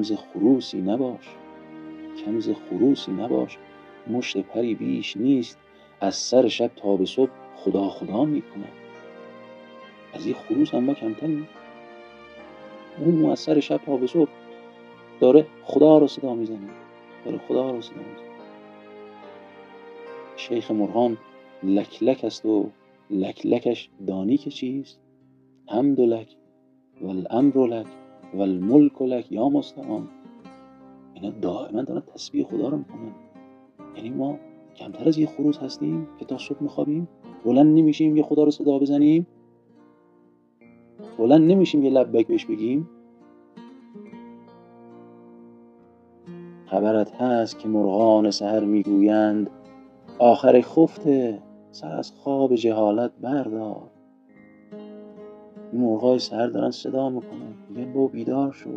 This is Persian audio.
کمز خروسی نباش، کمز خروسی نباش. مشت پری بیش نیست، از سر شب تا به صبح خدا خدا میکنه. از این خروس هم ما کمتریم. اون از سر شب تا به صبح داره خدا رو صدا میزنه، داره خدا رو صدا میزنه. شیخ مرغان لک لک است و لک لکش دانی که چیست؟ حمد لک و الامر لک و الملک لک یا مستعان. اینا دائما دارن تسبیح خدا رو میکنن. یعنی ما کمتر از یه خروس هستیم که تا صبح میخوابیم؟ بلند نمیشیم یه خدا رو صدا بزنیم؟ بلند نمیشیم یه لبک بهش بگیم؟ خبرت هست که مرغان سحر میگویند آخر خفته سر از خواب جهالت بردار. این مرغای سحر دارن صدا میکنن، میگن بابا بیدار شو،